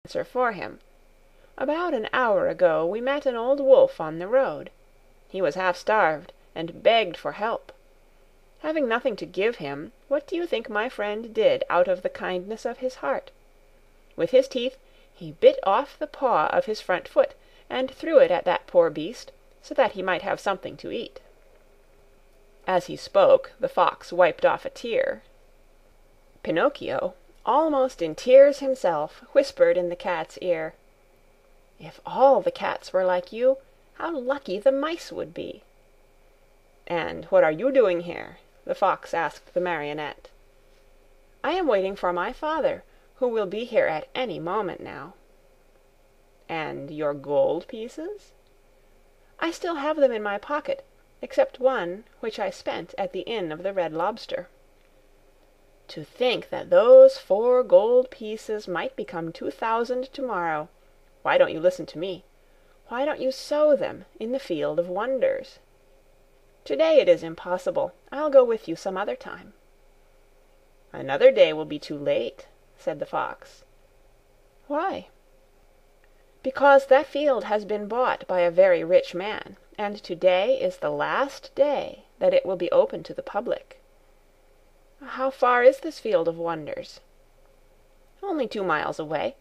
answer for him. "About an hour ago we met an old wolf on the road. He was half starved, and begged for help. Having nothing to give him, what do you think my friend did out of the kindness of his heart? With his teeth he bit off the paw of his front foot, and threw it at that poor beast, so that he might have something to eat." As he spoke, the fox wiped off a tear. Pinocchio, almost in tears himself, whispered in the cat's ear, "If all the cats were like you, how lucky the mice would be!" "And what are you doing here?" the fox asked the Marionette. "I am waiting for my father, who will be here at any moment now." "And your gold pieces?" "I still have them in my pocket, except one which I spent at the Inn of the Red Lobster." "To think that those 4 gold pieces might become 2,000 tomorrow! Why don't you listen to me? Why don't you sow them in the field of wonders? Today it is impossible. I'll go with you some other time." "Another day will be too late," said the fox. "Why?" "Because that field has been bought by a very rich man, and today is the last day that it will be open to the public." "How far is this field of wonders?" "Only 2 miles away.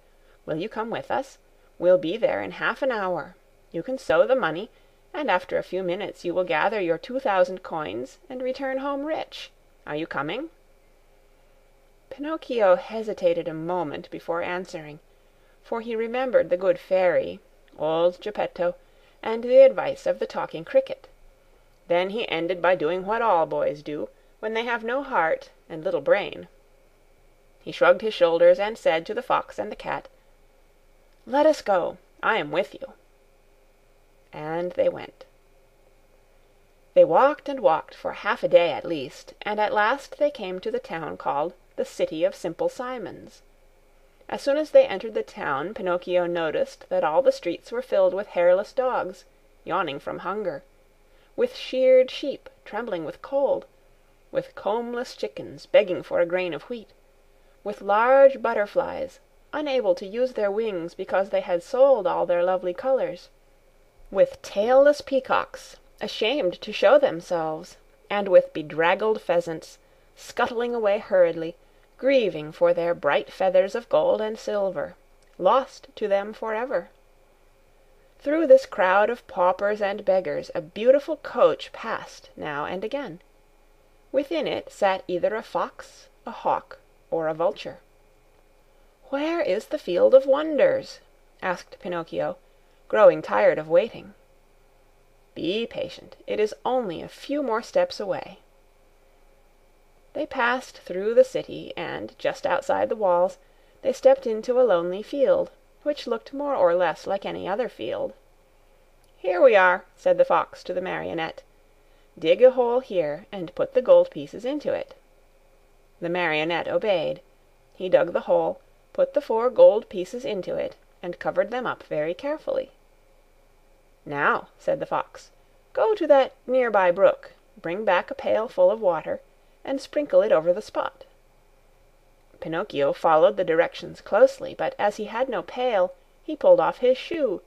Will you come with us? We'll be there in half an hour. You can sow the money, and after a few minutes you will gather your 2,000 coins and return home rich. Are you coming?" Pinocchio hesitated a moment before answering, for he remembered the good fairy, old Geppetto, and the advice of the talking cricket. Then he ended by doing what all boys do when they have no heart and little brain. He shrugged his shoulders and said to the fox and the cat, "Let us go. I am with you." And they went. They walked and walked for half a day at least, and at last they came to the town called the City of Simple Simons. As soon as they entered the town, Pinocchio noticed that all the streets were filled with hairless dogs, yawning from hunger, with sheared sheep, trembling with cold, with combless chickens, begging for a grain of wheat, with large butterflies, unable to use their wings because they had sold all their lovely colors, with tailless peacocks, ashamed to show themselves, and with bedraggled pheasants, scuttling away hurriedly, grieving for their bright feathers of gold and silver, lost to them forever. Through this crowd of paupers and beggars a beautiful coach passed now and again. Within it sat either a fox, a hawk, or a vulture. "Where is the Field of Wonders?" asked Pinocchio, growing tired of waiting. "Be patient. It is only a few more steps away." They passed through the city, and, just outside the walls, they stepped into a lonely field, which looked more or less like any other field. "Here we are," said the fox to the Marionette. "Dig a hole here, and put the gold pieces into it." The Marionette obeyed. He dug the hole, put the 4 gold pieces into it, and covered them up very carefully. "Now," said the fox, "go to that near-by brook, bring back a pail full of water, and sprinkle it over the spot." Pinocchio followed the directions closely, but as he had no pail, he pulled off his shoe,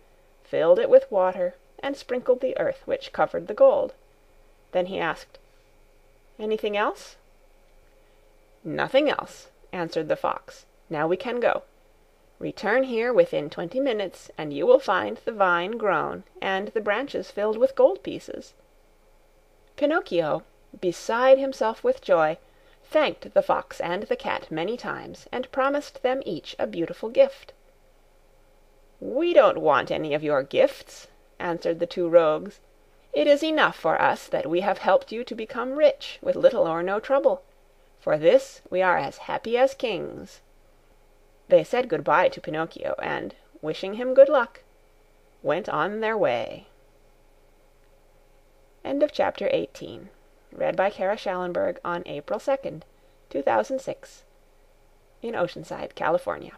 filled it with water, and sprinkled the earth which covered the gold. Then he asked, "Anything else?" "Nothing else," answered the fox. "Now we can go. Return here within 20 minutes, and you will find the vine grown and the branches filled with gold pieces." Pinocchio, beside himself with joy, thanked the fox and the cat many times, and promised them each a beautiful gift. "We don't want any of your gifts," answered the 2 rogues. "It is enough for us that we have helped you to become rich with little or no trouble. For this we are as happy as kings." They said good-bye to Pinocchio, and, wishing him good luck, went on their way. End of chapter 18. Read by Kara Schallenberg on April 2nd, 2006, in Oceanside, California.